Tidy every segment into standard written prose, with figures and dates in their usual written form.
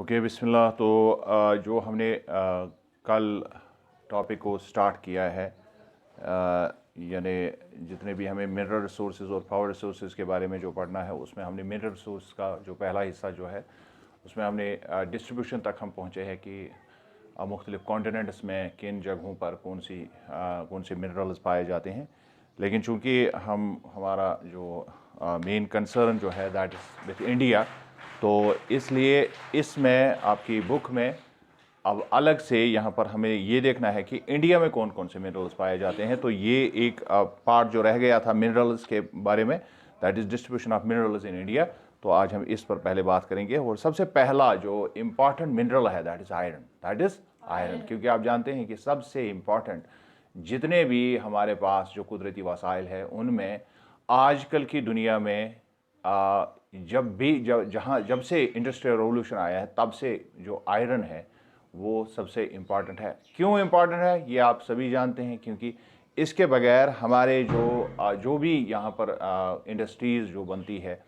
Okay, बिस्मिल्लाह। तो जो हमने कल टॉपिक को स्टार्ट किया है, यानी जितने भी हमें मिनरल रिसोर्सेज और पावर रिसोर्सेज के बारे में जो पढ़ना है, उसमें हमने मिनरल रिसोर्स का जो पहला हिस्सा जो है उसमें हमने डिस्ट्रीब्यूशन तक हम पहुँचे हैं कि मुख्तलिफ़ कॉन्टिनेंट्स में किन जगहों पर कौन से मिनरल्स पाए जाते हैं। लेकिन चूँकि हमारा जो मेन कंसर्न जो है दैट इज़ विथ इंडिया, तो इसलिए इसमें आपकी बुक में अब अलग से यहाँ पर हमें ये देखना है कि इंडिया में कौन कौन से मिनरल्स पाए जाते हैं। तो ये एक पार्ट जो रह गया था मिनरल्स के बारे में, that is distribution of minerals in India. तो आज हम इस पर पहले बात करेंगे। और सबसे पहला जो इम्पॉर्टेंट मिनरल है that is iron. That is iron, क्योंकि आप जानते हैं कि सबसे इम्पॉर्टेंट जितने भी हमारे पास जो कुदरती वसाइल है उनमें आजकल की दुनिया में जब से इंडस्ट्रियल रेवोल्यूशन आया है तब से जो आयरन है वो सबसे इम्पॉर्टेंट है। क्यों इम्पॉर्टेंट है ये आप सभी जानते हैं, क्योंकि इसके बगैर हमारे जो भी यहाँ पर इंडस्ट्रीज़ जो बनती है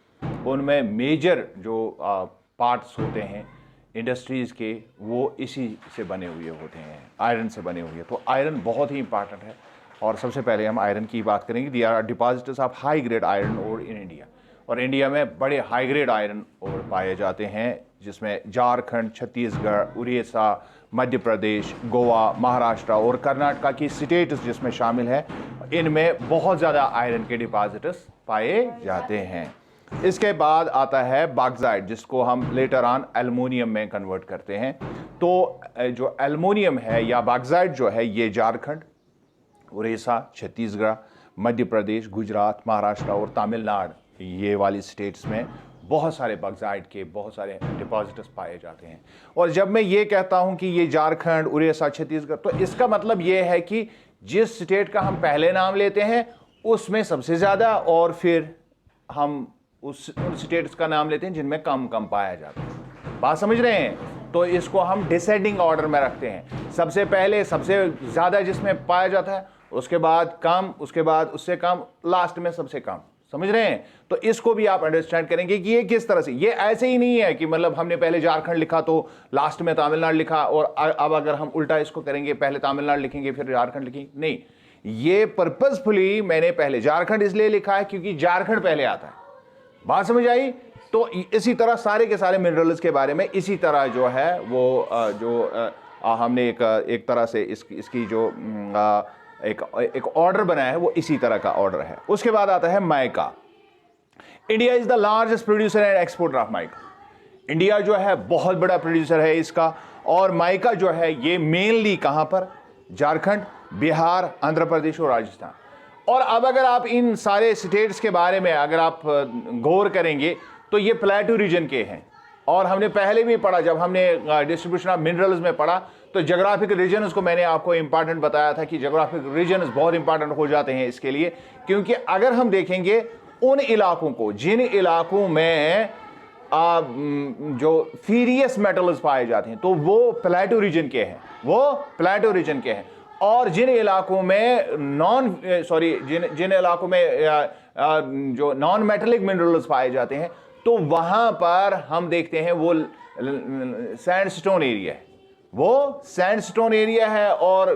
उनमें मेजर जो पार्ट्स होते हैं इंडस्ट्रीज़ के, वो इसी से बने हुए होते हैं, आयरन से बने हुए। तो आयरन बहुत ही इंपॉर्टेंट है। और सबसे पहले हम आयरन की बात करेंगे। There are deposits of high grade iron ore in India. और इंडिया में बड़े हाई ग्रेड आयरन ओर पाए जाते हैं, जिसमें झारखंड, छत्तीसगढ़, उड़ीसा, मध्य प्रदेश, गोवा, महाराष्ट्र और कर्नाटका की स्टेट्स जिसमें शामिल है, इनमें बहुत ज़्यादा आयरन के डिपॉजिट्स पाए जाते हैं। इसके बाद आता है बॉक्साइट, जिसको हम लेटर ऑन एल्युमिनियम में कन्वर्ट करते हैं। तो जो एल्युमिनियम है या बॉक्साइट जो है ये झारखंड, उड़ीसा, छत्तीसगढ़, मध्य प्रदेश, गुजरात, महाराष्ट्र और तमिलनाडु, ये वाली स्टेट्स में बहुत सारे बॉक्साइट के बहुत सारे डिपॉजिट्स पाए जाते हैं। और जब मैं ये कहता हूं कि ये झारखंड, उड़ीसा, छत्तीसगढ़, तो इसका मतलब ये है कि जिस स्टेट का हम पहले नाम लेते हैं उसमें सबसे ज़्यादा, और फिर हम उन स्टेट्स का नाम लेते हैं जिनमें कम कम पाया जाता है। बात समझ रहे हैं? तो इसको हम डिसेंडिंग ऑर्डर में रखते हैं। सबसे पहले सबसे ज़्यादा जिसमें पाया जाता है, उसके बाद कम, उसके बाद उससे कम, लास्ट में सबसे कम। समझ रहे हैं? तो इसको भी आप अंडरस्टैंड करेंगे कि ये किस तरह से, ये ऐसे ही नहीं है कि मतलब हमने पहले झारखंड लिखा तो लास्ट में तमिलनाडु लिखा, और अब अगर हम उल्टा इसको करेंगे, पहले तमिलनाडु लिखेंगे फिर झारखंड लिखेंगे। नहीं, ये पर्पसफुली मैंने पहले झारखंड इसलिए लिखा है क्योंकि झारखंड पहले आता है। बात समझ आई? तो इसी तरह सारे के सारे मिनरल्स के बारे में इसी तरह जो है वो हमने एक तरह से इसकी जो एक ऑर्डर बनाया है वो इसी तरह का ऑर्डर है। उसके बाद आता है mica. India is the largest producer and exporter of mica. India जो है बहुत बड़ा प्रोड्यूसर है इसका। और माइका जो है ये मेनली कहां पर? झारखंड, बिहार, आंध्र प्रदेश और राजस्थान। और अब अगर आप इन सारे स्टेट्स के बारे में अगर आप गौर करेंगे तो ये प्लेटू रीजन के हैं। और हमने पहले भी पढ़ा, जब हमने डिस्ट्रीब्यूशन ऑफ मिनरल्स में पढ़ा, तो ज्योग्राफिक रीजन्स को मैंने आपको इंपॉर्टेंट बताया था कि ज्योग्राफिक रीजन्स बहुत इंपॉर्टेंट हो जाते हैं इसके लिए, क्योंकि अगर हम देखेंगे उन इलाकों को जिन इलाकों में जो फेरियस मेटल्स पाए जाते हैं तो वो प्लेटू रीजन के हैं, वो प्लेटू रीजन के हैं। और जिन इलाकों में जिन इलाकों में जो नॉन मेटेलिक मिनरल्स पाए जाते हैं, तो वहां पर हम देखते हैं वो सैंडस्टोन एरिया है, वो सैंडस्टोन एरिया है। और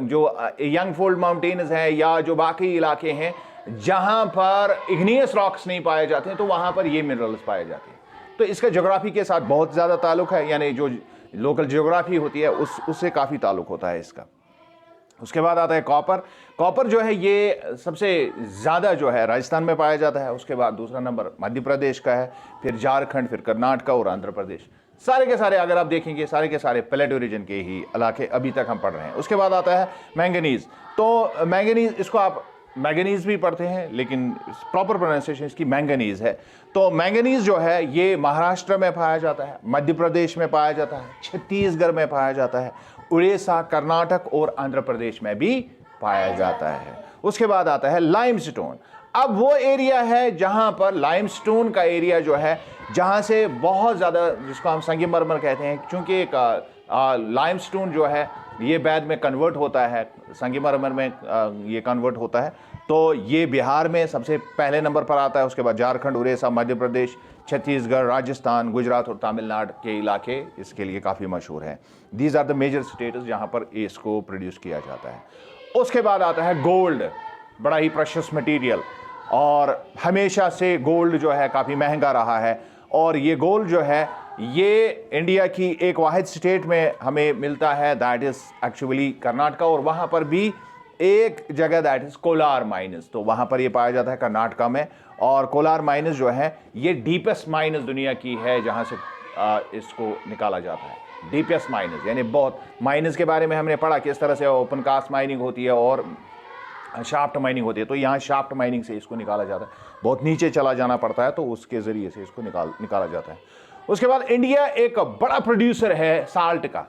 जो यंग फोल्ड माउंटेन्स हैं या जो बाकी इलाके हैं जहां पर इग्नियस रॉक्स नहीं पाए जाते हैं, तो वहां पर ये मिनरल्स पाए जाते हैं। तो इसका ज्योग्राफी के साथ बहुत ज़्यादा ताल्लुक है, यानी जो लोकल ज्योग्राफी होती है उससे काफ़ी ताल्लुक होता है इसका। उसके बाद आता है कॉपर। कॉपर जो है ये सबसे ज़्यादा जो है राजस्थान में पाया जाता है। उसके बाद दूसरा नंबर मध्य प्रदेश का है, फिर झारखंड, फिर कर्नाटका और आंध्र प्रदेश। सारे के सारे अगर आप देखेंगे सारे के सारे प्लेटू रीजन के ही इलाके अभी तक हम पढ़ रहे हैं। उसके बाद आता है मैंगनीज। तो मैंगनीज, इसको आप मैंगनीज भी पढ़ते हैं लेकिन प्रॉपर प्रोनाउंसिएशन इसकी मैंगनीज है। तो मैंगनीज जो है ये महाराष्ट्र में पाया जाता है, मध्य प्रदेश में पाया जाता है, छत्तीसगढ़ में पाया जाता है, उड़ीसा, कर्नाटक और आंध्र प्रदेश में भी पाया जाता है। उसके बाद आता है लाइमस्टोन। अब वो एरिया है जहां पर लाइमस्टोन का एरिया जो है, जहां से बहुत ज़्यादा, जिसको हम संगमरमर कहते हैं, क्योंकि लाइमस्टोन जो है ये बाद में कन्वर्ट होता है, संगमरमर में ये कन्वर्ट होता है। तो ये बिहार में सबसे पहले नंबर पर आता है। उसके बाद झारखंड, उड़ीसा, मध्य प्रदेश, छत्तीसगढ़, राजस्थान, गुजरात और तमिलनाडु के इलाके इसके लिए काफ़ी मशहूर हैं। These are the major states जहाँ पर इसको प्रोड्यूस किया जाता है। उसके बाद आता है गोल्ड, बड़ा ही प्रेशियस मटेरियल, और हमेशा से गोल्ड जो है काफ़ी महंगा रहा है। और ये गोल्ड जो है ये इंडिया की एक वाहिद स्टेट में हमें मिलता है, दैट इज़ एक्चुअली कर्नाटका, और वहाँ पर भी एक जगह दैट इज़ कोलार माइनस, तो वहाँ पर ये पाया जाता है कर्नाटका में। और कोलार माइनस जो है ये डीपेस्ट माइनस दुनिया की है जहाँ से इसको निकाला जाता है। डीपेस्ट माइनस यानी बहुत, माइनस के बारे में हमने पढ़ा किस तरह से ओपन कास्ट माइनिंग होती है और शाफ्ट माइनिंग होती है, तो यहाँ शाफ्ट माइनिंग से इसको निकाला जाता है, बहुत नीचे चला जाना पड़ता है, तो उसके ज़रिए से इसको निकाला जाता है। उसके बाद इंडिया एक बड़ा प्रोड्यूसर है साल्ट का,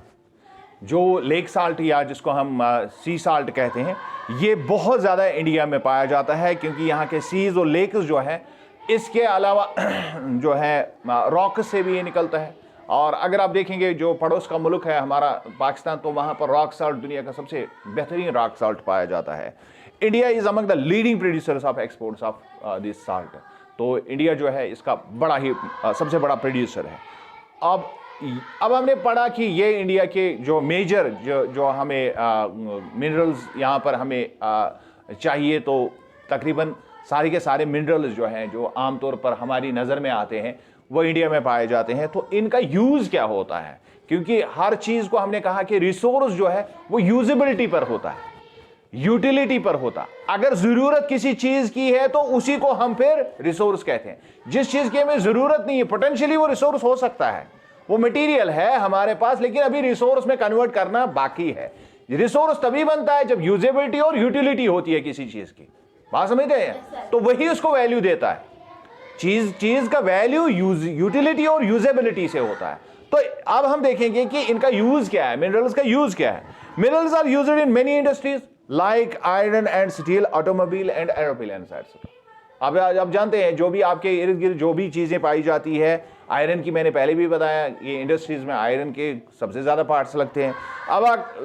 जो लेक साल्ट या जिसको हम सी साल्ट कहते हैं, ये बहुत ज़्यादा इंडिया में पाया जाता है, क्योंकि यहाँ के सीज और लेक्स जो है, इसके अलावा जो है रॉक से भी ये निकलता है। और अगर आप देखेंगे जो पड़ोस का मुल्क है हमारा पाकिस्तान, तो वहाँ पर रॉक साल्ट दुनिया का सबसे बेहतरीन रॉक साल्ट पाया जाता है। India is among the leading producers of exports of this salt, तो इंडिया जो है इसका बड़ा ही सबसे बड़ा प्रोड्यूसर है। अब हमने पढ़ा कि ये इंडिया के जो मेजर जो हमें मिनरल्स यहाँ पर हमें चाहिए, तो तकरीबन सारे के सारे मिनरल्स जो हैं जो आमतौर पर हमारी नज़र में आते हैं वो इंडिया में पाए जाते हैं। तो इनका यूज़ क्या होता है, क्योंकि हर चीज़ को हमने कहा कि रिसोर्स जो है वो यूजेबिलिटी पर होता है, यूटिलिटी पर होता। अगर ज़रूरत किसी चीज़ की है तो उसी को हम फिर रिसोर्स कहते हैं। जिस चीज़ की हमें ज़रूरत नहीं है, पोटेंशियली वो रिसोर्स हो सकता है, वो मटेरियल है हमारे पास, लेकिन अभी रिसोर्स में कन्वर्ट करना बाकी है। रिसोर्स तभी बनता है जब यूजेबिलिटी और यूटिलिटी होती है किसी चीज़ की, बात समझते हैं, तो वही उसको वैल्यू देता है। चीज़ का वैल्यू यूटिलिटी और यूजेबिलिटी से होता है। तो अब हम देखेंगे कि इनका यूज़ क्या है, मिनरल्स का यूज़ क्या है। Minerals are used in many industries like iron and steel, automobile and aeroplane. आप जानते हैं जो भी आपके इर्द गिर्द जो भी चीज़ें पाई जाती है, आयरन की मैंने पहले भी बताया, ये इंडस्ट्रीज़ में आयरन के सबसे ज़्यादा पार्ट्स लगते हैं। अब आप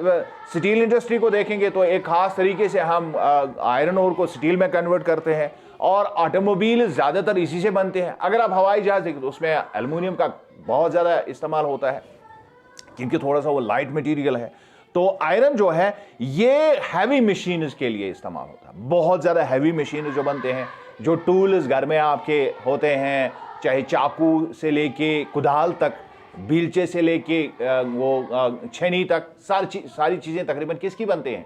स्टील इंडस्ट्री को देखेंगे तो एक ख़ास तरीके से हम आयरन ओर को स्टील में कन्वर्ट करते हैं, और ऑटोमोबाइल ज़्यादातर इसी से बनते हैं। अगर आप हवाई जहाज़ देखें तो उसमें एल्युमिनियम का बहुत ज़्यादा इस्तेमाल होता है, क्योंकि थोड़ा सा वो लाइट मटीरियल है। तो आयरन जो है ये हैवी मशीन्स के लिए इस्तेमाल होता है, बहुत ज़्यादा हैवी मशीन जो बनते हैं, जो टूल्स घर में आपके होते हैं, चाहे चाकू से लेके कुदाल तक, बीलचे से लेके वो छेनी तक, सारी चीज़ें तकरीबन किसकी बनती हैं,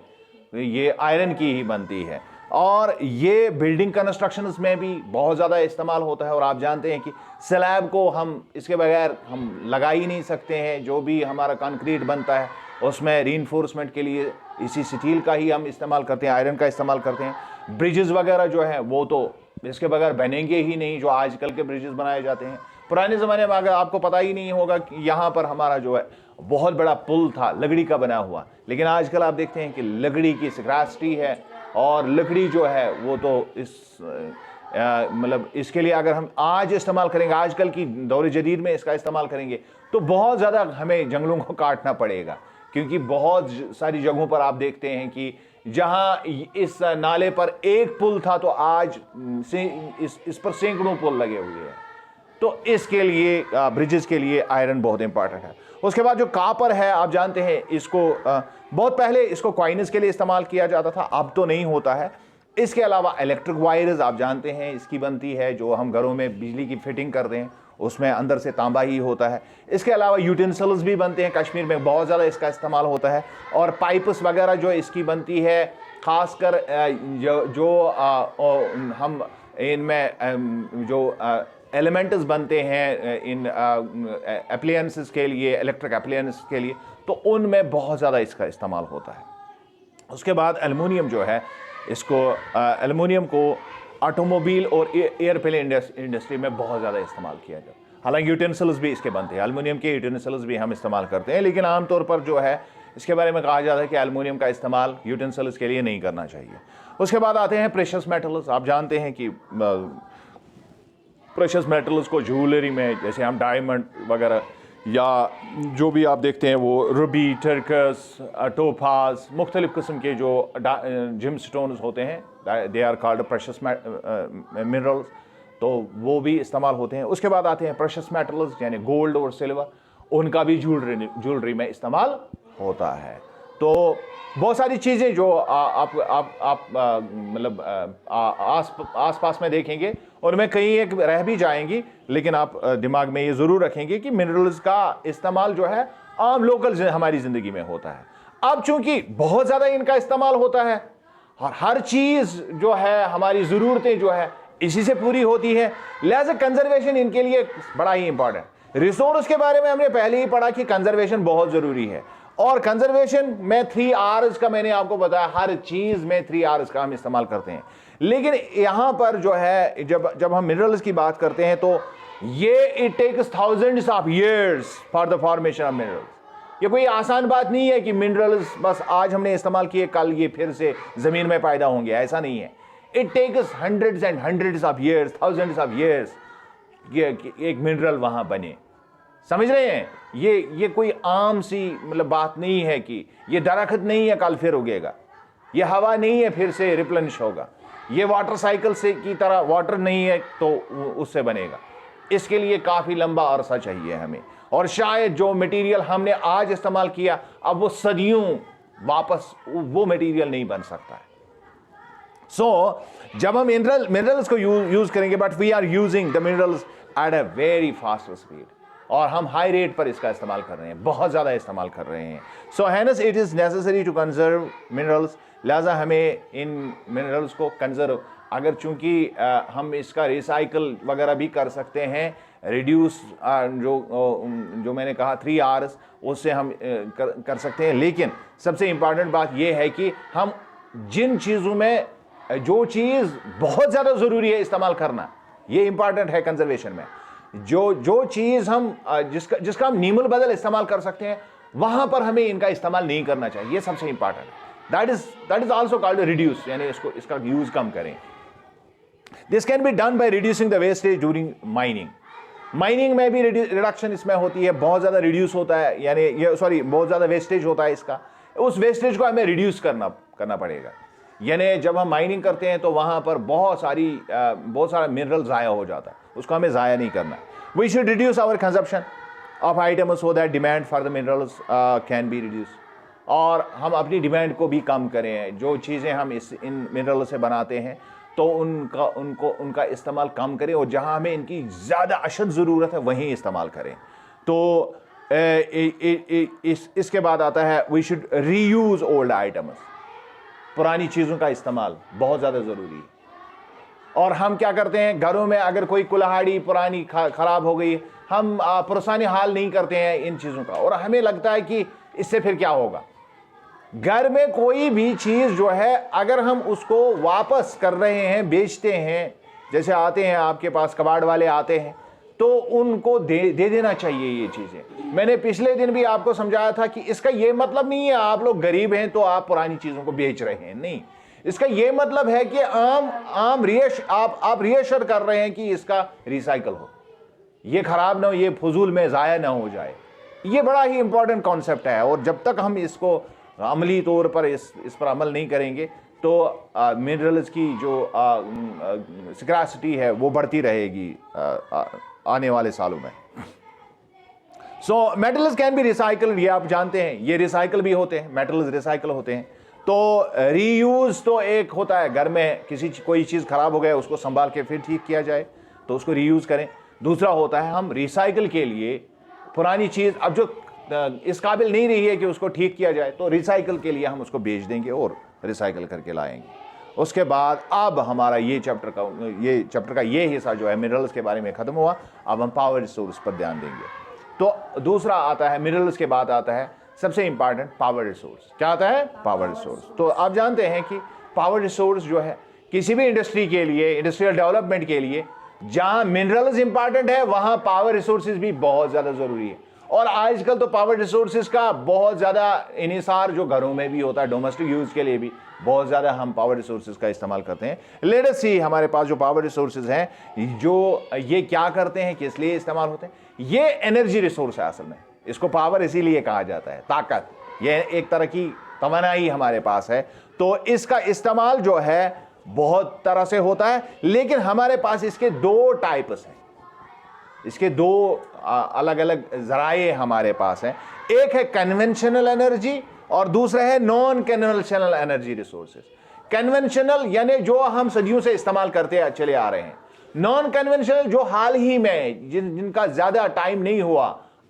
ये आयरन की ही बनती है। और ये बिल्डिंग कंस्ट्रक्शंस में भी बहुत ज़्यादा इस्तेमाल होता है। और आप जानते हैं कि स्लैब को हम इसके बगैर हम लगा ही नहीं सकते हैं, जो भी हमारा कंक्रीट बनता है उसमें रीइंफोर्समेंट के लिए इसी स्टील का ही हम इस्तेमाल करते हैं, आयरन का इस्तेमाल करते हैं। ब्रिजेस वगैरह जो है वो तो इसके बगैर बनेंगे ही नहीं, जो आजकल के ब्रिजेस बनाए जाते हैं। पुराने ज़माने में अगर आपको पता ही नहीं होगा कि यहाँ पर हमारा जो है बहुत बड़ा पुल था लकड़ी का बना हुआ, लेकिन आजकल आप देखते हैं कि लकड़ी की स्क्रैसिटी है, और लकड़ी जो है वो तो इस मतलब इसके लिए अगर हम आज इस्तेमाल करेंगे, आजकल की दौर जदीद में इसका इस्तेमाल करेंगे, तो बहुत ज़्यादा हमें जंगलों को काटना पड़ेगा। क्योंकि बहुत सारी जगहों पर आप देखते हैं कि जहां इस नाले पर एक पुल था तो आज से इस पर सैकड़ों पुल लगे हुए हैं। तो इसके लिए ब्रिजेस के लिए आयरन बहुत इंपॉर्टेंट है। उसके बाद जो कापर है, आप जानते हैं इसको बहुत पहले इसको कॉइन्स के लिए इस्तेमाल किया जाता था, अब तो नहीं होता है। इसके अलावा इलेक्ट्रिक वायर्स आप जानते हैं इसकी बनती है, जो हम घरों में बिजली की फिटिंग करते हैं उसमें अंदर से तांबा ही होता है। इसके अलावा यूटेंसिल्स भी बनते हैं, कश्मीर में बहुत ज़्यादा इसका इस्तेमाल होता है। और पाइप्स वगैरह जो इसकी बनती है, ख़ासकर जो हम इनमें जो एलिमेंट्स बनते हैं इन एप्लायंसेस के लिए, इलेक्ट्रिक एप्लायंस के लिए, तो उनमें बहुत ज़्यादा इसका इस्तेमाल होता है। उसके बाद एल्युमिनियम जो है, इसको एल्युमिनियम को ऑटोमोबाइल और एयरप्लेन इंडस्ट्री में बहुत ज़्यादा इस्तेमाल किया जाता है। हालांकि यूटेंसिल्स भी इसके बनते हैं, एल्युमिनियम के यूटेंसिल्स भी हम इस्तेमाल करते हैं, लेकिन आमतौर पर जो है इसके बारे में कहा जाता है कि एल्युमिनियम का इस्तेमाल यूटेंसिल्स के लिए नहीं करना चाहिए। उसके बाद आते हैं प्रेशियस मेटल्स। आप जानते हैं कि प्रेशियस मेटल्स को ज्वेलरी में, जैसे हम डायमंड वगैरह या जो भी आप देखते हैं वो रूबी, टर्कस, टोपाज, मुख्तलिफ़ किस्म के जो जिम स्टोन्स होते हैं, they are called precious minerals. तो वो भी इस्तेमाल होते हैं। उसके बाद आते हैं प्रेशियस मेटल्स यानी गोल्ड और सिल्वर, उनका भी ज्वेलरी में इस्तेमाल होता है। तो बहुत सारी चीज़ें जो आप मतलब आस पास में देखेंगे, उनमें कहीं एक रह भी जाएंगी, लेकिन आप दिमाग में ये ज़रूर रखेंगे कि मिनरल्स का इस्तेमाल जो है आम लोकल हमारी ज़िंदगी में होता है। अब चूंकि बहुत ज़्यादा इनका इस्तेमाल होता है और हर चीज़ जो है, हमारी ज़रूरतें जो है इसी से पूरी होती है, लिहाजा कंजर्वेशन इनके लिए बड़ा ही इंपॉर्टेंट। रिसोर्स के बारे में हमने पहले ही पढ़ा कि कंजर्वेशन बहुत ज़रूरी है, और कंजर्वेशन में 3 R's का मैंने आपको बताया, हर चीज़ में 3 R's का हम इस्तेमाल करते हैं। लेकिन यहाँ पर जो है, जब हम मिनरल्स की बात करते हैं तो ये it takes thousands of years for the formation of minerals. ये कोई आसान बात नहीं है कि मिनरल्स बस आज हमने इस्तेमाल किए, कल ये फिर से ज़मीन में पैदा होंगे, ऐसा नहीं है। It takes hundreds and hundreds of years, thousands of years एक मिनरल वहाँ बने। समझ रहे हैं? ये कोई आम सी मतलब बात नहीं है कि ये दरख्त नहीं है कल फिर उगेगा, ये हवा नहीं है फिर से रिप्लेनिश होगा, ये वाटर साइकिल से की तरह वाटर नहीं है तो उससे बनेगा। इसके लिए काफ़ी लंबा अरसा चाहिए हमें, और शायद जो मटेरियल हमने आज इस्तेमाल किया अब वो सदियों वापस वो मटेरियल नहीं बन सकता है। जब हम मिनरल्स को यूज करेंगे, but we are using the minerals at a very fast speed, और हम हाई रेट पर इसका इस्तेमाल कर रहे हैं, बहुत ज़्यादा इस्तेमाल कर रहे हैं। So hence it is necessary to conserve minerals, लिहाजा हमें इन मिनरल्स को कंजर्व, अगर चूंकि हम इसका रिसाइकल वगैरह भी कर सकते हैं, रिड्यूस जो मैंने कहा 3 R's, उससे हम कर सकते हैं। लेकिन सबसे इम्पॉर्टेंट बात यह है कि हम जिन चीज़ों में जो चीज़ बहुत ज़्यादा ज़रूरी है इस्तेमाल करना, ये इंपॉर्टेंट है कंजर्वेशन में। जो चीज़ हम जिसका हम नीमल बदल इस्तेमाल कर सकते हैं, वहाँ पर हमें इनका इस्तेमाल नहीं करना चाहिए, ये सबसे इंपॉर्टेंट है। That is also called reduce, यानी इसका यूज़ कम करें। This can be done by reducing the wastage during mining में भी रिडक्शन इसमें होती है, बहुत ज़्यादा रिड्यूस होता है, यानी बहुत ज़्यादा वेस्टेज होता है इसका, उस वेस्टेज को हमें रिड्यूस करना पड़ेगा। यानी जब हम माइनिंग करते हैं तो वहाँ पर बहुत सारा मिनरल ज़ाया हो जाता है, उसको हमें ज़ाया नहीं करना। We should reduce our consumption of items so that demand for the minerals can be reduce, और हम अपनी डिमांड को भी कम करें। जो चीज़ें हम इन मिनरल से बनाते हैं तो उनका इस्तेमाल कम करें, और जहाँ हमें इनकी ज़्यादा अशद ज़रूरत है वहीं इस्तेमाल करें। तो इसके बाद आता है we should reuse old items, पुरानी चीज़ों का इस्तेमाल बहुत ज़्यादा ज़रूरी है। और हम क्या करते हैं, घरों में अगर कोई कुल्हाड़ी पुरानी ख़राब हो गई, हम पुरसानी हाल नहीं करते हैं इन चीज़ों का, और हमें लगता है कि इससे फिर क्या होगा। घर में कोई भी चीज़ जो है, अगर हम उसको वापस कर रहे हैं, बेचते हैं, जैसे आते हैं आपके पास कबाड़ वाले आते हैं, तो उनको दे देना चाहिए ये चीज़ें। मैंने पिछले दिन भी आपको समझाया था कि इसका ये मतलब नहीं है आप लोग गरीब हैं तो आप पुरानी चीज़ों को बेच रहे हैं, नहीं। इसका ये मतलब है कि आप रिएश्योर कर रहे हैं कि इसका रिसाइकल हो, ये खराब ना हो, ये फजूल में ज़ाया ना हो जाए। ये बड़ा ही इंपॉर्टेंट कॉन्सेप्ट है, और जब तक हम इसको अमली तौर पर इस पर अमल नहीं करेंगे तो मिनरल्स की जो स्क्रैसिटी है वो बढ़ती रहेगी आने वाले सालों में। So metals can be recycled, ये आप जानते हैं, ये रिसाइकल भी होते हैं, मेटल्स रिसाइकल होते हैं। तो रीयूज़ तो एक होता है, घर में कोई चीज़ ख़राब हो गया उसको संभाल के फिर ठीक किया जाए तो उसको रीयूज़ करें। दूसरा होता है हम रिसाइकल के लिए पुरानी चीज़ अब जो इस काबिल नहीं रही है कि उसको ठीक किया जाए, तो रिसाइकल के लिए हम उसको बेच देंगे और रिसाइकल करके लाएंगे। उसके बाद अब हमारा ये चैप्टर का ये हिस्सा जो है मिनरल्स के बारे में ख़त्म हुआ। अब हम पावर रिसोर्स पर ध्यान देंगे। तो दूसरा आता है मिनरल्स के बाद आता है सबसे इंपॉर्टेंट पावर रिसोर्स। क्या आता है? Power resource. तो आप जानते हैं कि पावर रिसोर्स जो है किसी भी इंडस्ट्री के लिए, इंडस्ट्रियल डेवलपमेंट के लिए, जहाँ मिनरल्स इंपॉर्टेंट है वहाँ पावर रिसोर्सेज भी बहुत ज़्यादा ज़रूरी है। और आजकल तो पावर रिसोर्सेज का बहुत ज़्यादा इन्हिसार जो घरों में भी होता है, डोमेस्टिक यूज़ के लिए भी बहुत ज़्यादा हम पावर रिसोर्सेज का इस्तेमाल करते हैं। लेट अस सी हमारे पास जो पावर रिसोर्सेज हैं जो ये क्या करते हैं, किस लिए इस्तेमाल होते हैं। ये एनर्जी रिसोर्स है, असल में इसको पावर इसीलिए कहा जाता है, ताकत। ये एक तरह की तवानाई हमारे पास है। तो इसका इस्तेमाल जो है बहुत तरह से होता है, लेकिन हमारे पास इसके दो टाइप्स हैं, इसके दो अलग अलग जराए हमारे पास हैं। एक है कन्वेंशनल एनर्जी और दूसरा है non conventional energy resources. Conventional यानी जो हम सदियों से इस्तेमाल करते चले आ रहे हैं, नॉन कन्वेंशनल जो हाल ही में जिनका ज्यादा टाइम नहीं हुआ,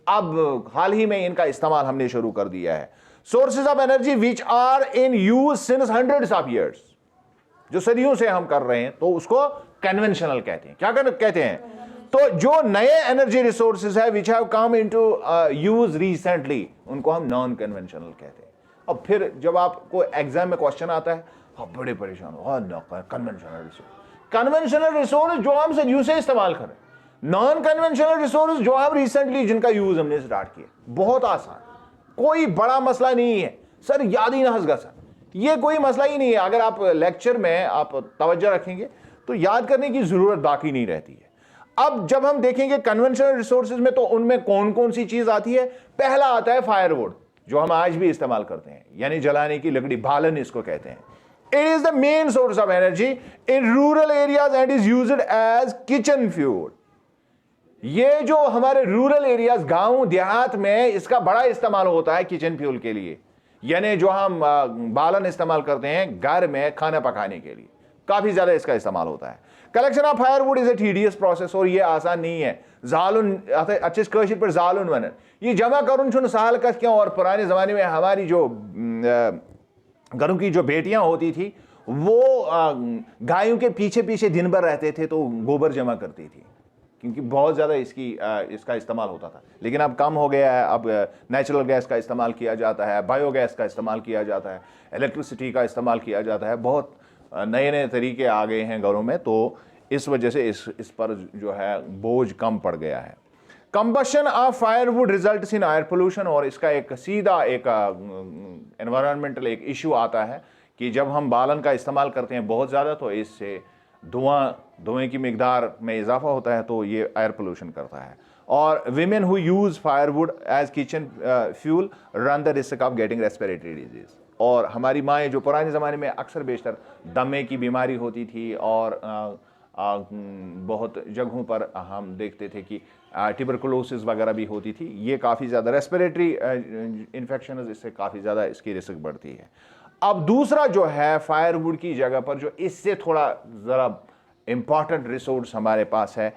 अब हाल ही में इनका इस्तेमाल हमने शुरू कर दिया है। Sources of energy which are in use since hundreds of years, जो सदियों से हम कर रहे हैं, तो उसको कन्वेंशनल कहते हैं। क्या कहते हैं? तो जो नए एनर्जी रिसोर्सेज है which have come into use recently, उनको हम नॉन कन्वेंशनल कहते हैं। अब फिर जब आपको एग्जाम में क्वेश्चन आता है, आप बड़े परेशान हो, कन्वेंशनल रिसोर्स, कन्वेंशनल रिसोर्स जो हम सदियों से इस्तेमाल करें, नॉन कन्वेंशनल रिसोर्स जो हम रिसेंटली जिनका यूज हमने स्टार्ट किया। बहुत आसान, कोई बड़ा मसला नहीं है सर, याद ही ना हंसगा सर, ये कोई मसला ही नहीं है। अगर आप लेक्चर में आप तवज्जो रखेंगे तो याद करने की जरूरत बाकी नहीं रहती है। अब जब हम देखेंगे कन्वेंशनल रिसोर्सेज में, तो उनमें कौन कौन सी चीज आती है। पहला आता है फायरवुड, जो हम आज भी इस्तेमाल करते हैं, यानी जलाने की लकड़ी, बालन इसको कहते हैं। It is the main source of energy in rural areas and is used as kitchen fuel. ये जो हमारे रूरल एरियाज, गांव देहात में इसका बड़ा इस्तेमाल होता है किचन फ्यूल के लिए, यानी जो हम बालन इस्तेमाल करते हैं घर में खाना पकाने के लिए, काफी ज्यादा इसका इस्तेमाल होता है। Collection of firewood is a tedious process, और ये आसान नहीं है। जालुन अच्छे कशिर पर जालुन वन, ये जमा करुन छुन साल का क्यों। और पुराने जमाने में हमारी जो घरों की जो बेटियां होती थी, वो गायों के पीछे पीछे दिन भर रहते थे, तो गोबर जमा करती थी, क्योंकि बहुत ज़्यादा इसका इस्तेमाल होता था। लेकिन अब कम हो गया है, अब नेचुरल गैस का इस्तेमाल किया जाता है, बायोगैस का इस्तेमाल किया जाता है, इलेक्ट्रिसिटी का इस्तेमाल किया जाता है, बहुत नए नए तरीके आ गए हैं घरों में, तो इस वजह से इस पर जो है बोझ कम पड़ गया है। Combustion of firewood results in air pollution, और इसका एक सीधा एक एनवायरमेंटल एक इशू आता है कि जब हम बालन का इस्तेमाल करते हैं बहुत ज़्यादा, तो इससे धुएं की मिकदार में इजाफा होता है, तो ये एयर पोल्यूशन करता है। और women who use firewood as kitchen fuel run the risk of getting respiratory disease. और हमारी माएँ जो पुराने ज़माने में अक्सर बेशतर दमे की बीमारी होती थी, और बहुत जगहों पर हम देखते थे कि ट्यूबरकुलोसिस वगैरह भी होती थी, ये काफ़ी ज़्यादा रेस्पिरेटरी इन्फेक्शन, इससे काफ़ी ज़्यादा इसकी रिस्क बढ़ती है। अब दूसरा जो है फायरवुड की जगह पर जो इससे थोड़ा ज़रा इम्पॉर्टेंट रिसोर्स हमारे पास है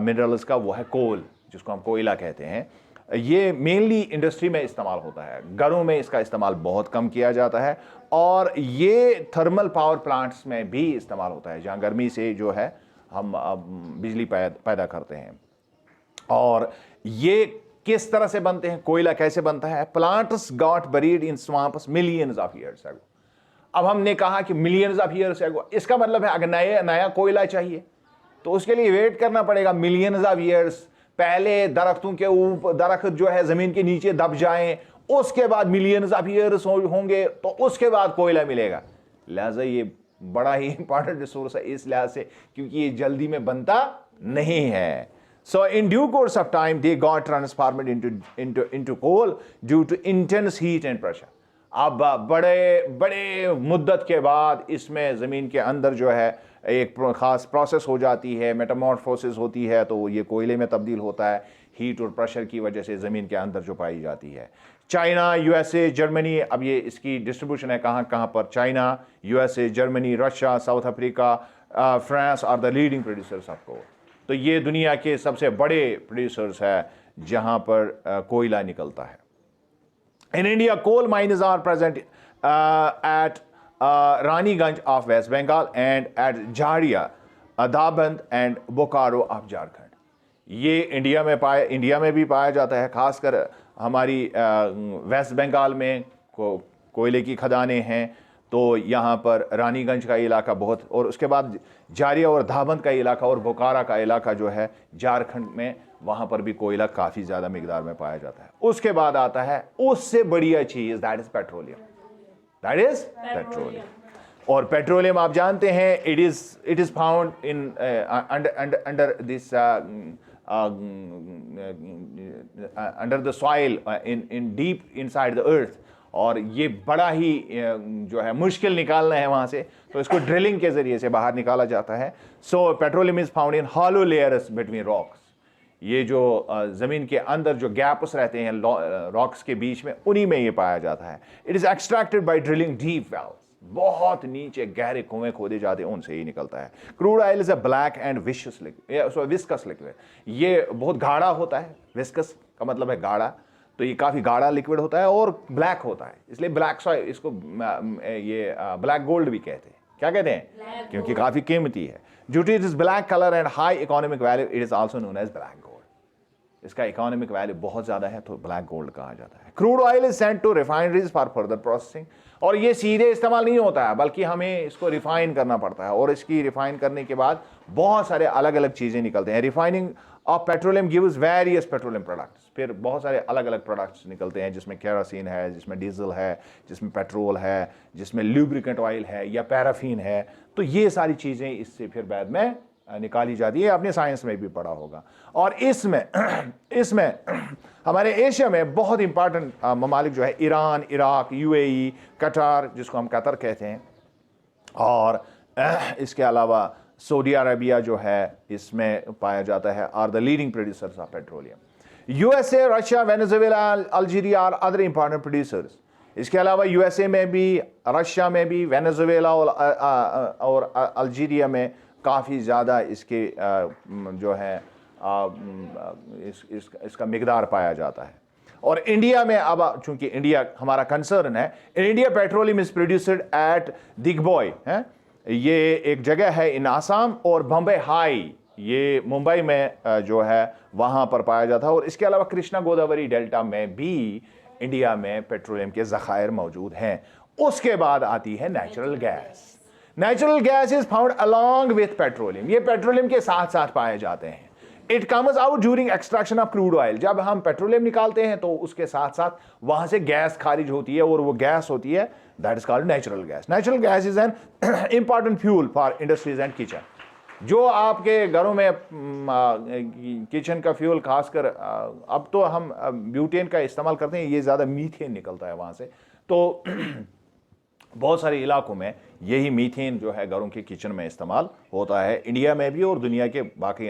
मिनरल्स का, वो है कोल, जिसको हम कोयला कहते हैं। ये मेनली इंडस्ट्री में इस्तेमाल होता है, घरों में इसका इस्तेमाल बहुत कम किया जाता है, और ये थर्मल पावर प्लांट्स में भी इस्तेमाल होता है, जहाँ गर्मी से जो है हम बिजली पैदा करते हैं। और ये किस तरह से बनते हैं, कोयला कैसे बनता है। Plants got buried in swamps millions of years ago. अब हमने कहा कि मिलियंस ऑफ ईयर्स एगो, इसका मतलब है अगर नया कोयला चाहिए तो उसके लिए वेट करना पड़ेगा मिलियंस ऑफ ईयर्स। पहले दरख्तों के ऊपर, दरख्त जो है जमीन के नीचे दब जाएं, उसके बाद मिलियंस ऑफ ईयर्स होंगे, तो उसके बाद कोयला मिलेगा। लिहाजा ये बड़ा ही इंपॉर्टेंट रिसोर्स है इस लिहाज से, क्योंकि ये जल्दी में बनता नहीं है। So in due course of time, they got transformed into coal due to intense heat and pressure. अब बड़े मुद्दत के बाद इसमें ज़मीन के अंदर जो है एक ख़ास प्रोसेस हो जाती है, मेटामॉर्फोसिस होती है, तो ये कोयले में तब्दील होता है हीट और प्रेशर की वजह से ज़मीन के अंदर जो पाई जाती है। चाइना, यूएसए, जर्मनी, अब ये इसकी डिस्ट्रीब्यूशन है कहाँ कहाँ पर। China, USA, Germany, Russia, South Africa, France are the leading producers of coal. तो ये दुनिया के सबसे बड़े प्रोड्यूसर्स है जहां पर कोयला निकलता है। In India coal mines are present at Raniganj of West Bengal and at Jharia, Dhanbad and Bokaro of Jharkhand. ये इंडिया में भी पाया जाता है, खासकर हमारी वेस्ट बंगाल में कोयले की खदानें हैं, तो यहाँ पर रानीगंज का इलाका बहुत, और उसके बाद जारिया और धाबंद का इलाका और बोकारा का इलाका जो है झारखंड में, वहाँ पर भी कोयला काफ़ी ज़्यादा मिकदार में पाया जाता है। उसके बाद आता है उससे बढ़िया चीज़, that is petroleum, that is petroleum. और पेट्रोलियम आप जानते हैं it is found in under this under the soil in deep inside the earth. और ये बड़ा ही जो है मुश्किल निकालना है वहाँ से, तो इसको ड्रिलिंग के ज़रिए से बाहर निकाला जाता है। So petroleum is found in hollow layers between rocks. ये जो ज़मीन के अंदर जो गैप्स रहते हैं रॉक्स के बीच में, उन्हीं में ये पाया जाता है। It is extracted by drilling deep wells. बहुत नीचे गहरे कुएं खोदे जाते हैं, उनसे ही निकलता है। Crude oil is a black and viscous liquid. ये बहुत गाढ़ा होता है। विस्कस का मतलब है गाढ़ा, तो ये काफ़ी गाढ़ा लिक्विड होता है और ब्लैक होता है, इसलिए ब्लैक सॉइल, इसको ये ब्लैक गोल्ड भी कहते हैं। क्या कहते हैं? क्योंकि काफ़ी कीमती है। Due to its black colour and high economic value, it is also known as black gold. इसका इकोनॉमिक वैल्यू बहुत ज़्यादा है, तो ब्लैक गोल्ड कहा जाता है। Crude oil is sent to refineries for further processing. और ये सीधे इस्तेमाल नहीं होता है, बल्कि हमें इसको रिफाइन करना पड़ता है, और इसकी रिफाइन करने के बाद बहुत सारे अलग अलग चीज़ें निकलते हैं। Refining of petroleum gives various petroleum products. फिर बहुत सारे अलग अलग प्रोडक्ट्स निकलते हैं, जिसमें केरोसिन है, जिसमें डीजल है, जिसमें पेट्रोल है, जिसमें लुब्रिकेंट ऑयल है या पैराफिन है। तो ये सारी चीज़ें इससे फिर बाद में निकाली जाती है। आपने साइंस में भी पढ़ा होगा। और इसमें हमारे एशिया में बहुत इंपॉर्टेंट ममालिक जो है ईरान, इराक, यूएई, कतार, जिसको हम कतर कहते हैं, और इसके अलावा सऊदी अरबिया जो है इसमें पाया जाता है, are the leading producers of petroleum. USA, Russia, Venezuela, Algeria are other important producers. इसके अलावा यूएसए में भी, रशिया में भी, वेनेजुएला और अल्जीरिया में काफ़ी ज़्यादा इसके जो है इसका मिकदार पाया जाता है। और इंडिया में, अब चूंकि इंडिया हमारा कंसर्न है, India petroleum is produced at Digboi है, ये एक जगह है इन आसाम, और बम्बई हाई ये मुंबई में जो है वहाँ पर पाया जाता है। और इसके अलावा कृष्णा गोदावरी डेल्टा में भी इंडिया में पेट्रोलियम के ज़खायर मौजूद हैं। उसके बाद आती है natural gas. Natural gas is found along with petroleum. ये पेट्रोलियम के साथ साथ पाए जाते हैं। It comes out during extraction of crude oil. जब हम पेट्रोलियम निकालते हैं तो उसके साथ साथ वहां से गैस खारिज होती है, और वो गैस होती है, that is called natural gas. Natural gas is an important fuel for industries and kitchen. जो आपके घरों में किचन का फ्यूल, खासकर अब तो हम ब्यूटेन का इस्तेमाल करते हैं, ये ज़्यादा मीथेन निकलता है वहाँ से, तो बहुत सारे इलाकों में यही मीथेन जो है घरों के किचन में इस्तेमाल होता है, इंडिया में भी और दुनिया के बाकी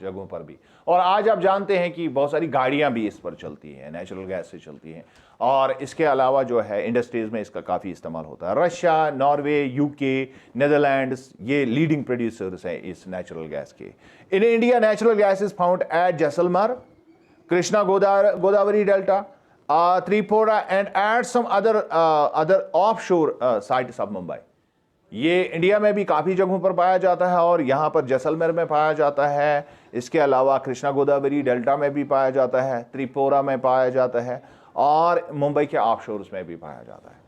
जगहों पर भी। और आज आप जानते हैं कि बहुत सारी गाड़ियां भी इस पर चलती हैं, नेचुरल गैस से चलती हैं। और इसके अलावा जो है इंडस्ट्रीज़ में इसका काफ़ी इस्तेमाल होता है। रशिया, नॉर्वे, यूके, नीदरलैंड्स ये लीडिंग प्रोड्यूसर्स हैं इस नेचुरल गैस के। In India natural gas is found at Jaisalmer, Krishna Godavari delta, Tripura and add some other offshore sites of Mumbai। ये इंडिया में भी काफ़ी जगहों पर पाया जाता है, और यहाँ पर जैसलमेर में पाया जाता है। इसके अलावा कृष्णा गोदावरी डेल्टा में भी पाया जाता है, त्रिपुरा में पाया जाता है, और मुंबई के ऑफशोर्स में भी पाया जाता है।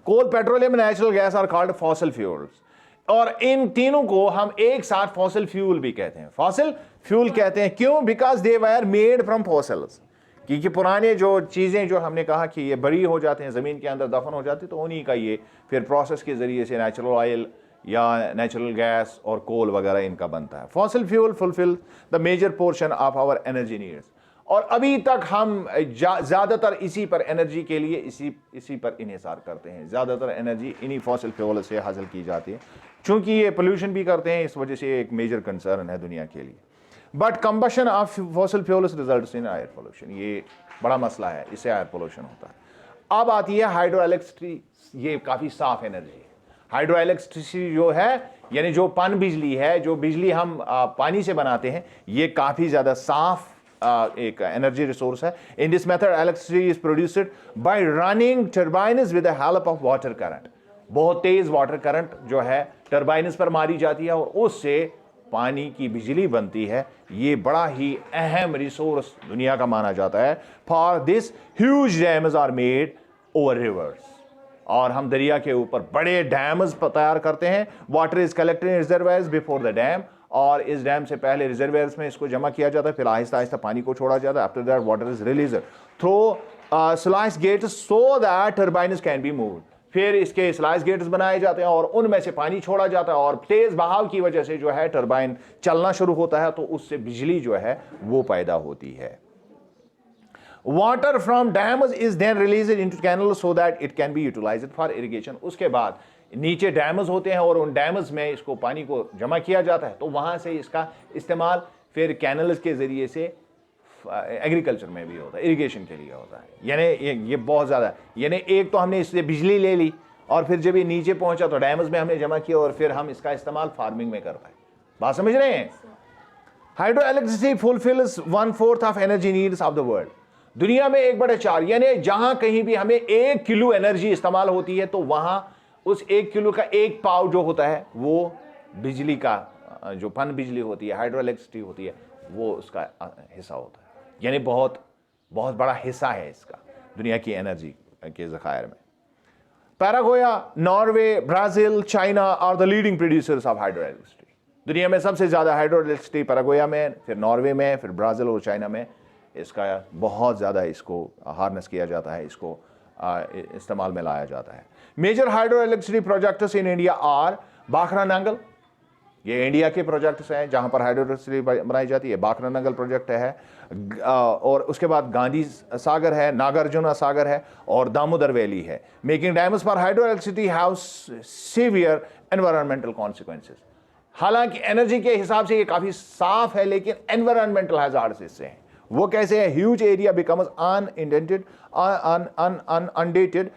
Coal, petroleum, natural gas are called fossil fuels. और इन तीनों को हम एक साथ फॉसिल फ्यूल भी कहते हैं। फॉसिल फ्यूल कहते हैं क्यों? Because they were made from fossils. क्योंकि पुराने जो चीज़ें जो हमने कहा कि ये बड़ी हो जाते हैं, ज़मीन के अंदर दफन हो जाती है, तो उन्हीं का ये फिर प्रोसेस के ज़रिए से नेचुरल ऑयल या नेचुरल गैस और कोल वगैरह इनका बनता है। Fossil fuel fulfil the major portion of our energy needs. और अभी तक हम ज़्यादातर इसी पर एनर्जी के लिए इसी पर इन्हिसार करते हैं। ज़्यादातर एनर्जी इन्हीं फॉसिल फ्यूल से हासिल की जाती है। चूँकि ये पोल्यूशन भी करते हैं, इस वजह से एक मेजर कंसर्न है दुनिया के लिए। But combustion of fossil fuels results in air pollution. ये बड़ा मसला है, इससे एयर पोल्यूशन होता है। अब आती है हाइड्रो इलेक्ट्रिसिटी। ये काफ़ी साफ एनर्जी है। हाइड्रो इलेक्ट्रिसिटी जो है, यानी जो पन बिजली है, जो बिजली हम पानी से बनाते हैं, ये काफ़ी ज़्यादा साफ एक एनर्जी रिसोर्स है। In this method electricity is produced by running turbines with the help of water current. बहुत तेज वाटर करंट जो है टर्बाइन्स पर मारी जाती है, और उससे पानी की बिजली बनती है। ये बड़ा ही अहम रिसोर्स दुनिया का माना जाता है। For this huge dams are made over rivers. और हम दरिया के ऊपर बड़े डैम्स तैयार करते हैं। Water is collected in reservoirs before the dam, और इस डैम से पहले रिजर्वायर्स में इसको जमा किया जाता है, फिर आहिस्ता आहिस्ता पानी को छोड़ा जाता है। After that water is released through sluice gates so that turbines can be moved. फिर इसके स्लाइस गेट्स बनाए जाते हैं, और उनमें से पानी छोड़ा जाता है, और तेज बहाव की वजह से जो है टर्बाइन चलना शुरू होता है, तो उससे बिजली जो है वो पैदा होती है। Water from dams is then released into canal so that it can be utilised for irrigation. उसके बाद नीचे डैम्स होते हैं और उन डैम्स में इसको पानी को जमा किया जाता है, तो वहां से इसका इस्तेमाल फिर कैनल्स के जरिए से एग्रीकल्चर में भी होता है, इरिगेशन के लिए होता है। यानी ये बहुत ज़्यादा, यानी एक तो हमने इससे बिजली ले ली और फिर जब ये नीचे पहुंचा तो डैम्स में हमने जमा किया और फिर हम इसका इस्तेमाल फार्मिंग में कर पाए। बात समझ रहे हैं? Hydro electricity fulfils 1/4 of energy needs of the world. दुनिया में 1/4, यानी जहां कहीं भी हमें 1 किलो एनर्जी इस्तेमाल होती है तो वहां उस 1 किलो का 1 पाव जो होता है वो बिजली का, जो पन बिजली होती है, हाइड्रो इलेक्ट्रिसिटी होती है, वो उसका हिस्सा होता है। यानी बहुत बहुत बड़ा हिस्सा है इसका दुनिया की एनर्जी के ज़खायर में। Paraguay, Norway, Brazil, China are the leading producers of hydro electricity. दुनिया में सबसे ज़्यादा हाइड्रो इलेक्ट्रिसिटी पैरागोया में, फिर नॉर्वे में, फिर ब्राज़ील और चाइना में इसका बहुत ज़्यादा इसको हार्नेस किया जाता है, इसको इस्तेमाल में लाया जाता है। Major hydro electricity projects in India are Bhakra Nangal, ये इंडिया के प्रोजेक्ट्स हैं जहां पर हाइड्रो इलेक्ट्रिसिटी बनाई जाती है। बाखरा नांगल प्रोजेक्ट है, और उसके बाद गांधी सागर है, नागार्जुना सागर है और दामोदर वैली है। Making dams for hydro electricity have severe environmental consequences. हालांकि एनर्जी के हिसाब से ये काफी साफ है, लेकिन एनवायरमेंटल हैजार्ड्स इससे हैं। वो कैसे है? Huge area becomes inundated inundated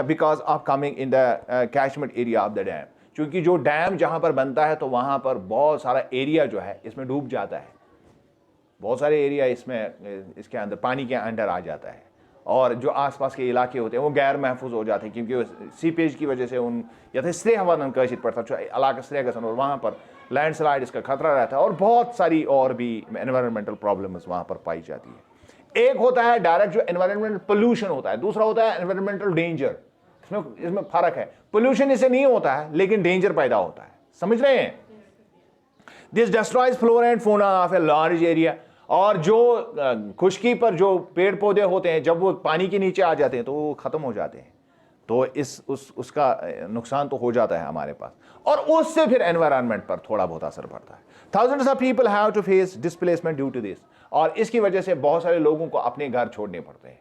because of coming in the catchment area of the dam. क्योंकि जो डैम जहां पर बनता है तो वहां पर बहुत सारा एरिया जो है इसमें डूब जाता है, बहुत सारे एरिया इसमें इसके अंदर पानी के अंडर आ जाता है, और जो आसपास के इलाके होते हैं वो गैर महफूज हो जाते हैं क्योंकि सीपेज की वजह से उन यथेस्त्रे हवान कशित पड़ता है इलाका स्त्रे गसन, और वहाँ पर लैंडस्लाइड इसका खतरा रहता है और बहुत सारी और भी एनवायरमेंटल प्रॉब्लम्स वहाँ पर पाई जाती है। एक होता है डायरेक्ट जो एनवायरमेंटल पोल्यूशन होता है, दूसरा होता है एनवायरमेंटल डेंजर। इसमें फर्क है। पोल्यूशन इससे नहीं होता है लेकिन डेंजर पैदा होता है, समझ रहे हैं? This destroys flora and fauna of a large area. और जो खुश्की पर जो पेड़ पौधे होते हैं जब वो पानी के नीचे आ जाते हैं तो वो खत्म हो जाते हैं, तो उसका नुकसान तो हो जाता है हमारे पास, और उससे फिर एनवायरनमेंट पर थोड़ा बहुत असर पड़ता है। Thousands of people have to face displacement due to this, और इसकी वजह से बहुत सारे लोगों को अपने घर छोड़ने पड़ते हैं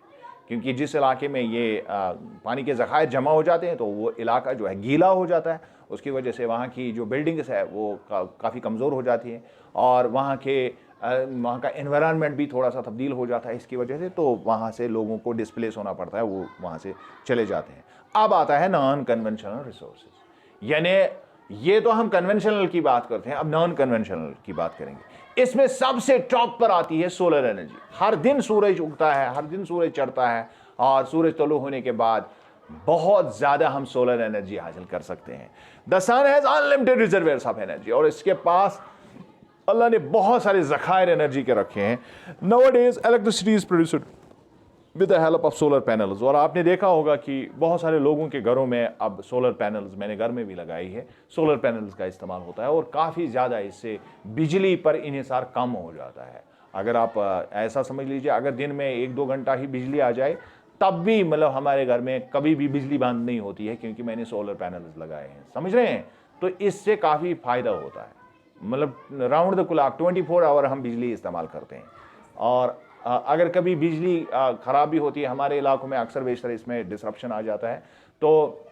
क्योंकि जिस इलाके में ये पानी के ज़खायर जमा हो जाते हैं तो वो इलाका जो है गीला हो जाता है। उसकी वजह से वहाँ की जो बिल्डिंग्स है वो काफ़ी कमज़ोर हो जाती हैं और वहाँ का एनवायरनमेंट भी थोड़ा सा तब्दील हो जाता है इसकी वजह से, तो वहाँ से लोगों को डिस्प्लेस होना पड़ता है, वो वहाँ से चले जाते हैं। अब आता है नॉन कन्वेंशनल रिसोर्सेज, यानी ये तो हम कन्वेंशनल की बात करते हैं, अब नॉन कन्वेंशनल की बात करेंगे। इसमें सबसे टॉप पर आती है सोलर एनर्जी। हर दिन सूरज उगता है, हर दिन सूरज चढ़ता है, और सूरज तलु होने के बाद बहुत ज़्यादा हम सोलर एनर्जी हासिल कर सकते हैं। The sun has unlimited reservoirs of energy, और इसके पास अल्लाह ने बहुत सारे ज़खायर एनर्जी के रखे हैं। Nowadays electricity is produced with the help of solar panels, और आपने देखा होगा कि बहुत सारे लोगों के घरों में अब सोलर पैनल्स, मैंने घर में भी लगाई है, सोलर पैनल्स का इस्तेमाल होता है और काफ़ी ज़्यादा इससे बिजली पर इन्हिसार कम हो जाता है। अगर आप ऐसा समझ लीजिए, अगर दिन में 1-2 घंटा ही बिजली आ जाए तब भी मतलब हमारे घर में कभी भी बिजली बंद नहीं होती है क्योंकि मैंने सोलर पैनल्स लगाए हैं, समझ रहे हैं? तो इससे काफ़ी फ़ायदा होता है, मतलब राउंड द क्लॉक 24 आवर हम बिजली इस्तेमाल करते हैं। और अगर कभी बिजली ख़राब भी होती है, हमारे इलाकों में अक्सर बेशतर इसमें डिसरप्शन आ जाता है, तो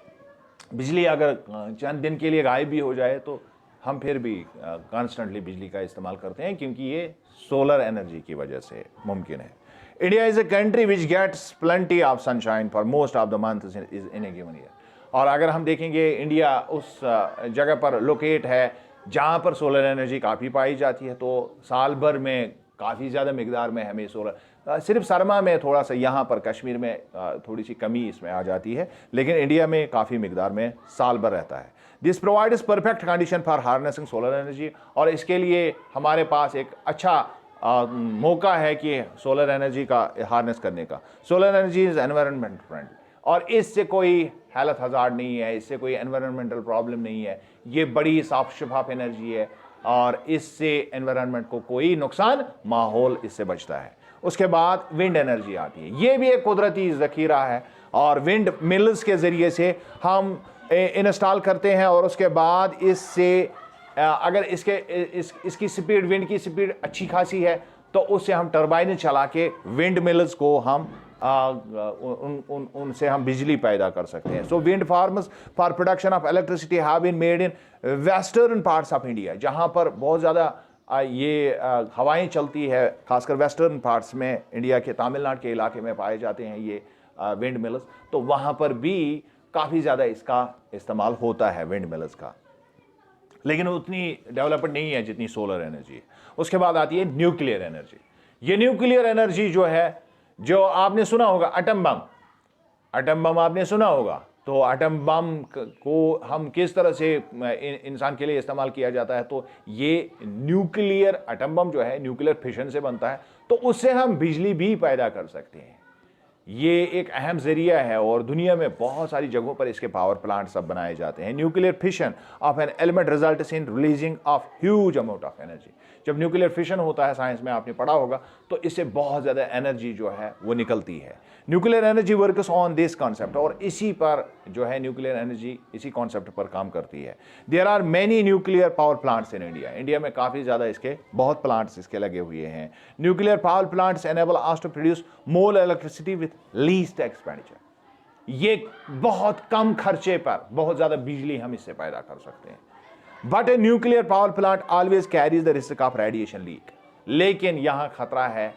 बिजली अगर चंद दिन के लिए गायब भी हो जाए तो हम फिर भी कॉन्स्टेंटली बिजली का इस्तेमाल करते हैं क्योंकि ये सोलर एनर्जी की वजह से मुमकिन है। India is a country which gets plenty of sunshine for most of the month in a given year. और अगर हम देखेंगे, इंडिया उस जगह पर लोकेट है जहाँ पर सोलर एनर्जी काफ़ी पाई जाती है, तो साल भर में काफ़ी ज़्यादा मिकदार में हमें सोलर, सिर्फ सरमा में थोड़ा सा, यहाँ पर कश्मीर में थोड़ी सी कमी इसमें आ जाती है, लेकिन इंडिया में काफ़ी मिकदार में साल भर रहता है। This provides perfect condition for harnessing solar energy, और इसके लिए हमारे पास एक अच्छा मौका है कि सोलर एनर्जी का हार्नेस करने का। Solar energy is environment friendly, और इससे कोई हेल्थ हज़ार्ड नहीं है, इससे कोई एनवायरनमेंटल प्रॉब्लम नहीं है, ये बड़ी साफ शफाफ एनर्जी है और इससे एनवायरनमेंट को कोई नुकसान, माहौल इससे बचता है। उसके बाद विंड एनर्जी आती है, ये भी एक कुदरती ज़ख़ीरा है, और विंड मिल्स के ज़रिए से हम इंस्टॉल करते हैं, और उसके बाद इससे अगर इसकी स्पीड, विंड की स्पीड अच्छी खासी है तो उससे हम टर्बाइन चला के विंड मिल्स को हम उनसे हम बिजली पैदा कर सकते हैं। So wind farms for production of electricity have been made in western parts of India, जहां पर बहुत ज़्यादा ये हवाएं चलती है, खासकर वेस्टर्न पार्ट्स में इंडिया के, तमिलनाडु के इलाके में पाए जाते हैं ये विंड मिल्स। तो वहाँ पर भी काफ़ी ज़्यादा इसका इस्तेमाल होता है विंड मिल्स का, लेकिन उतनी डेवलपमेंट नहीं है जितनी सोलर एनर्जी है। उसके बाद आती है न्यूक्लियर एनर्जी। ये न्यूक्लियर एनर्जी जो है, जो आपने सुना होगा एटम बम, एटम बम आपने सुना होगा। तो एटम बम को हम किस तरह से इंसान के लिए इस्तेमाल किया जाता है, तो ये न्यूक्लियर एटम बम जो है न्यूक्लियर फिशन से बनता है, तो उससे हम बिजली भी पैदा कर सकते हैं। ये एक अहम जरिया है और दुनिया में बहुत सारी जगहों पर इसके पावर प्लांट सब बनाए जाते हैं। Nuclear fission of an element results in releasing of huge amount of energy. जब न्यूक्लियर फिशन होता है, साइंस में आपने पढ़ा होगा, तो इससे बहुत ज़्यादा एनर्जी जो है वो निकलती है। Nuclear energy works on this concept, और इसी पर जो है न्यूक्लियर एनर्जी इसी कॉन्सेप्ट पर काम करती है। There are many nuclear power plants in India. India में काफ़ी ज़्यादा इसके बहुत प्लांट्स इसके लगे हुए हैं। Nuclear power plants enable us to produce more electricity with least expenditure. ये बहुत कम खर्चे पर बहुत ज़्यादा बिजली हम इससे पैदा कर सकते हैं। But a nuclear power plant always carries the risk of radiation leak. लेकिन यहां खतरा है,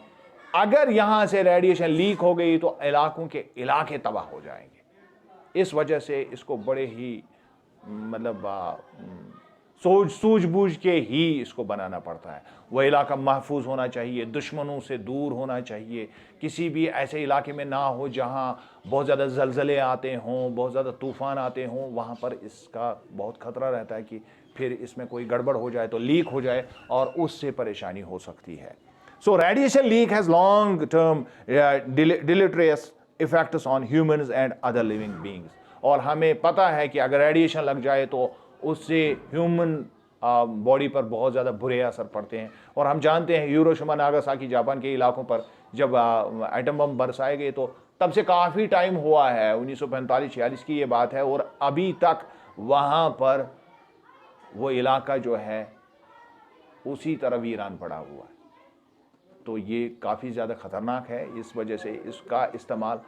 अगर यहां से रेडिएशन लीक हो गई तो इलाकों के इलाके तबाह हो जाएंगे। इस वजह से इसको बड़े ही मतलब सूझबूझ के ही इसको बनाना पड़ता है। वह इलाका महफूज होना चाहिए, दुश्मनों से दूर होना चाहिए, किसी भी ऐसे इलाके में ना हो जहां बहुत ज़्यादा ज़लज़ले आते हों, बहुत ज़्यादा तूफ़ान आते हों। वहाँ पर इसका बहुत खतरा रहता है कि फिर इसमें कोई गड़बड़ हो जाए तो लीक हो जाए और उससे परेशानी हो सकती है। So radiation leak has long term deleterious effects on humans and other living beings. और हमें पता है कि अगर रेडिएशन लग जाए तो उससे ह्यूमन बॉडी पर बहुत ज़्यादा बुरे असर पड़ते हैं। और हम जानते हैं हिरोशिमा नागासाकी जापान के इलाकों पर जब एटम बम बरसाए गए तो तब से काफ़ी टाइम हुआ है, 1945-46 की ये बात है, और अभी तक वहाँ पर वो इलाका जो है उसी तरह वीरान पड़ा हुआ है। तो ये काफ़ी ज़्यादा ख़तरनाक है। इस वजह से इसका इस्तेमाल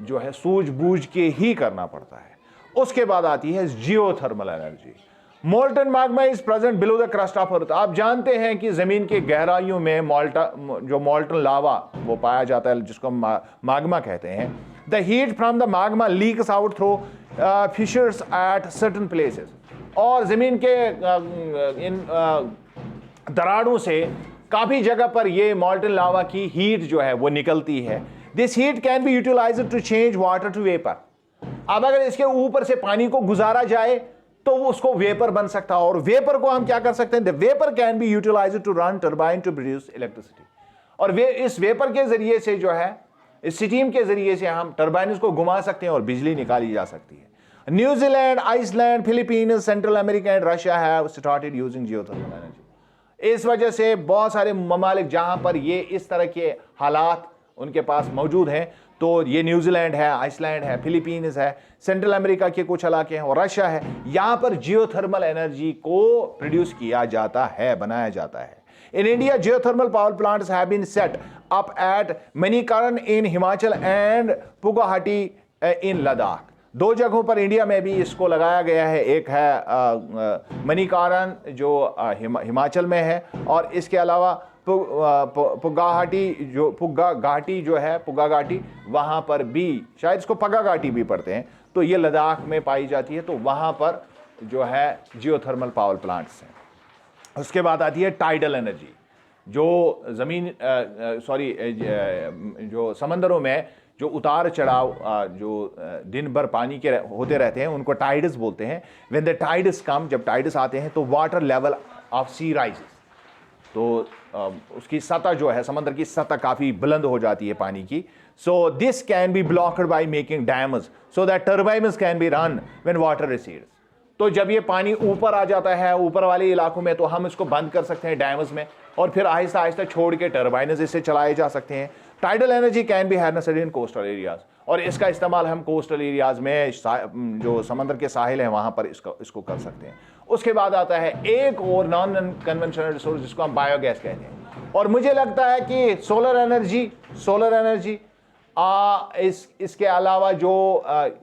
जो है सूझबूझ के ही करना पड़ता है। उसके बाद आती है geothermal energy. Molten magma is present below the crust of earth. आप जानते हैं कि जमीन के गहराइयों में मोल्टन लावा वो पाया जाता है, जिसको मैग्मा कहते हैं। The heat from the magma leaks out through fissures at certain places. और जमीन के इन दरारों से काफी जगह पर ये मोल्टन लावा की हीट जो है वो निकलती है। This heat can be utilised to change water to vapour. अब अगर इसके ऊपर से पानी को गुजारा जाए तो उसको वेपर बन सकता है, और वेपर को हम क्या कर सकते हैं, the vapour can be utilised to run turbine to produce electricity. और इस वेपर के जरिए से जो है, इस स्टीम के जरिए से हम टर्बाइन को घुमा सकते हैं और बिजली निकाली जा सकती है। New Zealand, Iceland, Philippines, Central America and Russia have started using geothermal energy. इस वजह से बहुत सारे ममालिक जहां पर ये इस तरह के हालात उनके पास मौजूद हैं, तो ये न्यूजीलैंड है, आइसलैंड है, फिलीपींस है, सेंट्रल अमेरिका के कुछ इलाके हैं और रशिया है। यहां पर जियोथर्मल एनर्जी को प्रोड्यूस किया जाता है, बनाया जाता है। In India, geothermal power plants have been set up at Manikaran in Himachal and Pugahati in Ladakh. दो जगहों पर इंडिया में भी इसको लगाया गया है। एक है मणिकारण जो हिमाचल में है, और इसके अलावा पुग्गा घाटी वहाँ पर भी, शायद इसको पग्गा घाटी भी पढ़ते हैं, तो ये लद्दाख में पाई जाती है। तो वहाँ पर जो है जियोथर्मल पावर प्लांट्स हैं। उसके बाद आती है टाइडल एनर्जी, जो जो समंदरों में जो उतार चढ़ाव जो दिन भर पानी के होते रहते हैं उनको टाइड्स बोलते हैं। व्हेन द टाइड्स कम, जब टाइड्स आते हैं तो water level of sea rises, तो उसकी सतह जो है, समंदर की सतह काफ़ी बुलंद हो जाती है पानी की। So this can be blocked by making dams so that turbines can be run when water recedes. तो जब ये पानी ऊपर आ जाता है ऊपर वाले इलाकों में, तो हम इसको बंद कर सकते हैं डैम्स में, और फिर आहिस्ता आहिस्ता छोड़ के टर्बाइन्स इससे चलाए जा सकते हैं। Tidal energy can be harnessed in coastal areas, और इसका इस्तेमाल हम कोस्टल एरियाज में जो समंदर के साहिल हैं वहाँ पर इसको कर सकते हैं। उसके बाद आता है एक और नॉन कन्वेंशनल रिसोर्स जिसको हम बायोगैस कहते हैं। और मुझे लगता है कि सोलर एनर्जी इसके अलावा जो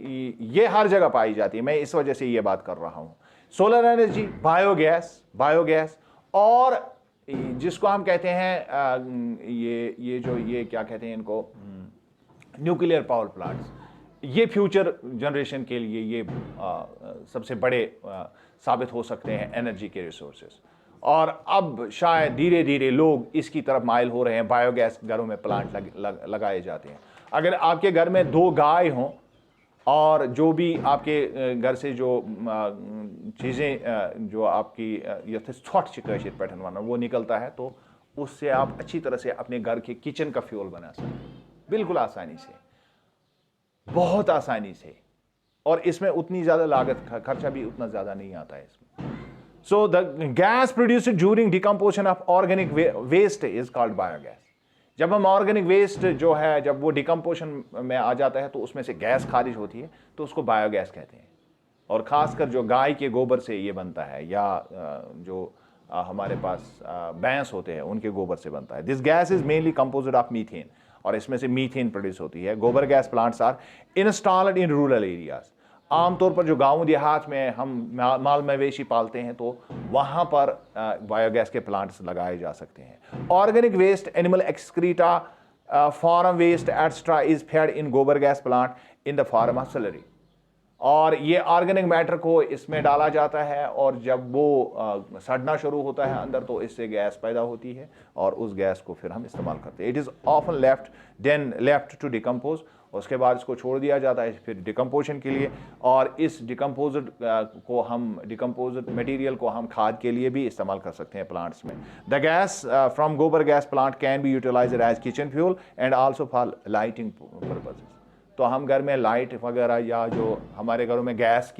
ये हर जगह पाई जाती है, मैं इस वजह से ये बात कर रहा हूं। सोलर एनर्जी, बायोगैस और जिसको हम कहते हैं ये क्या कहते हैं इनको, न्यूक्लियर पावर प्लांट्स, ये फ्यूचर जनरेशन के लिए ये सबसे बड़े साबित हो सकते हैं एनर्जी के रिसोर्सेस। और अब शायद धीरे धीरे लोग इसकी तरफ माइल हो रहे हैं, बायोगैस घरों में प्लांट लगाए जाते हैं। अगर आपके घर में 2 गाय हों और जो भी आपके घर से जो चीज़ें जो आपकी यथेष्ट पैटर्न बना वो निकलता है, तो उससे आप अच्छी तरह से अपने घर के किचन का फ्यूल बना सकते हैं, बिल्कुल आसानी से, बहुत आसानी से। और इसमें उतनी ज़्यादा लागत, खर्चा भी उतना ज़्यादा नहीं आता है इसमें। So the gas produced during decomposition of organic waste is called biogas. जब हम ऑर्गेनिक वेस्ट जो है, जब वो डिकम्पोजिशन में आ जाता है तो उसमें से गैस खारिज होती है, तो उसको बायोगैस कहते हैं। और ख़ासकर जो गाय के गोबर से ये बनता है, या जो हमारे पास भैंस होते हैं उनके गोबर से बनता है। This gas is mainly composed of methane, और इसमें से मीथेन प्रोड्यूस होती है। Gobar gas plants are installed in rural areas. आमतौर पर जो गांव देहात में हम माल मवेशी पालते हैं तो वहां पर बायोगैस के प्लांट्स लगाए जा सकते हैं। Organic waste, animal excreta, farm waste extra is fed in gobar gas plant in the form of slurry. और ये ऑर्गेनिक मैटर को इसमें डाला जाता है, और जब वो सड़ना शुरू होता है अंदर तो इससे गैस पैदा होती है, और उस गैस को फिर हम इस्तेमाल करते हैं। It is often left to decompose. उसके बाद इसको छोड़ दिया जाता है फिर डिकम्पोजिशन के लिए, और इस डिकम्पोज्ड मटेरियल को हम खाद के लिए भी इस्तेमाल कर सकते हैं प्लांट्स में। The gas from gobar gas plant can be utilised as kitchen fuel and also for lighting purposes. तो हम घर में लाइट वगैरह, या जो हमारे घरों में गैस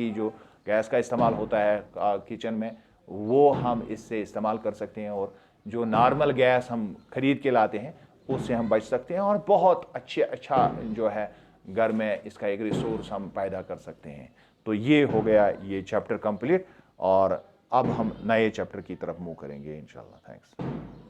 का इस्तेमाल होता है किचन में, वो हम इससे इस्तेमाल कर सकते हैं। और जो नॉर्मल गैस हम खरीद के लाते हैं उससे हम बच सकते हैं, और बहुत अच्छा जो है घर में इसका एक रिसोर्स हम पैदा कर सकते हैं। तो ये हो गया ये चैप्टर कंप्लीट, और अब हम नए चैप्टर की तरफ मूव करेंगे इंशाल्लाह। थैंक्स।